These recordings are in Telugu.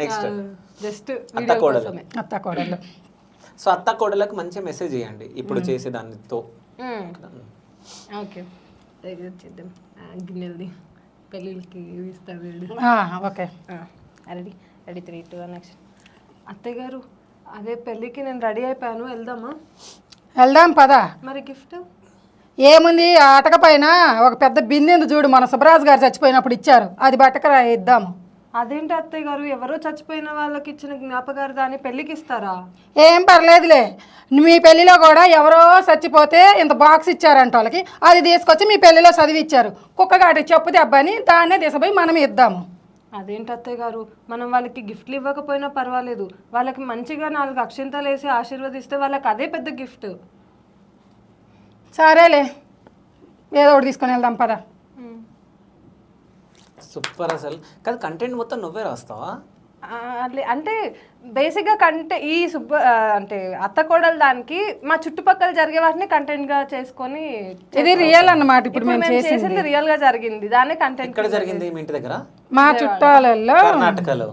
నెక్స్ట్ జస్ట్ అత్త కోడలు. అత్త కోడళ్ళు. సో అత్త కోడలకు మంచి మెసేజ్ ఇవ్వండి ఇప్పుడు చేసే దానితో. ఓకే చేద్దాం. గిన్నెలది పెళ్ళిళ్ళకి ఇస్తా వీడు. Okay ready ready 3 2 1 action. అత్తయ్య గారు అదే పెళ్ళికి నేను రెడీ అయిపోయాను, వెళ్దామా? వెళ్దాం పదా. మరి గిఫ్ట్ ఏముంది, ఆ అటక పైన ఒక పెద్ద బిందెందు చూడు, మన సుబ్బరాజు గారు చచ్చిపోయినప్పుడు ఇచ్చారు, అది బట్టకరా ఇద్దాము. అదేంటి అత్తయ్య గారు, ఎవరో చచ్చిపోయిన వాళ్ళకి ఇచ్చిన జ్ఞాపకార్థాన్ని పెళ్ళికి ఇస్తారా? ఏం పర్లేదులే, మీ పెళ్లిలో కూడా ఎవరో చచ్చిపోతే ఇంత బాక్స్ ఇచ్చారంట వాళ్ళకి, అది తీసుకొచ్చి మీ పెళ్లిలో చదివి ఇచ్చారు. కుక్కగాడి చెప్పు దెబ్బని దాన్నే తీసుకుపోయి మనం ఇద్దాము. అదేంటి అత్తయ్య గారు, మనం వాళ్ళకి గిఫ్ట్లు ఇవ్వకపోయినా పర్వాలేదు, వాళ్ళకి మంచిగా 4 అక్షింతలు వేసి ఆశీర్వదిస్తే వాళ్ళకి అదే పెద్ద గిఫ్ట్. సరేలే, ఏదో ఒకటి తీసుకొని వెళ్దాం పదా. సూపర్. అసలు కాదు, కంటెంట్ మొత్తం నువ్వే రాస్తావా? అంటే బేసిక్గా ఈ అంటే అత్త కోడలు దానికి మా చుట్టుపక్కల జరిగే వాటిని కంటెంట్ గా చేసుకొని, ఇది రియల్ అన్నమాట. ఇప్పుడు మేము చేసింది రియల్ గా జరిగింది, దాన్ని కంటెంట్. ఎక్కడ జరిగింది? మీ ఇంటి దగ్గర? మా చుట్టాలలో కర్ణాటకలో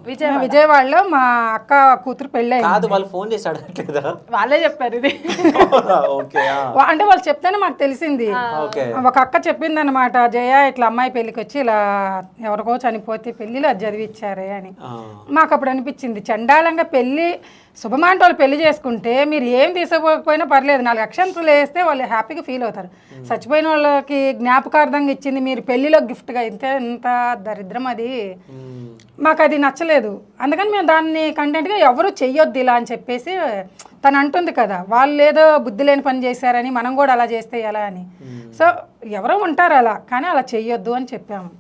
విజయవాడలో మా అక్క కూతురు పెళ్ళి. కాదు, వాళ్ళు ఫోన్ చేసి అడగట్లేదా? వాళ్ళే చెప్పారు ఇది. అంటే వాళ్ళు చెప్తేనే మాకు తెలిసింది. ఒక అక్క చెప్పింది అనమాట, జయ ఇట్లా అమ్మాయి పెళ్లికి వచ్చి ఇలా ఎవరికో చనిపోతే పెళ్లిలో అది చదివిచ్చారే అని. మాకు అప్పుడు అనిపించింది, చండాలంగా పెళ్లి శుభమాంటి వాళ్ళు పెళ్లి చేసుకుంటే మీరు ఏం తీసుకోకపోయినా పర్లేదు, 4 అక్షంతలు వేస్తే వాళ్ళు హ్యాపీగా ఫీల్ అవుతారు. చచ్చిపోయిన వాళ్ళకి జ్ఞాపకార్థంగా ఇచ్చింది మీరు పెళ్లిలో గిఫ్ట్గా ఇంతే, ఎంత దరిద్రం అది. మాకు అది నచ్చలేదు, అందుకని మేము దాన్ని కంటెంట్గా ఎవరు చెయ్యొద్దు ఇలా అని చెప్పేసి తను అంటుంది కదా, వాళ్ళు ఏదో బుద్ధి లేని పని చేశారని మనం కూడా అలా చేస్తే ఎలా అని. సో ఎవరో ఉంటారు అలా, కానీ అలా చెయ్యొద్దు అని చెప్పాము.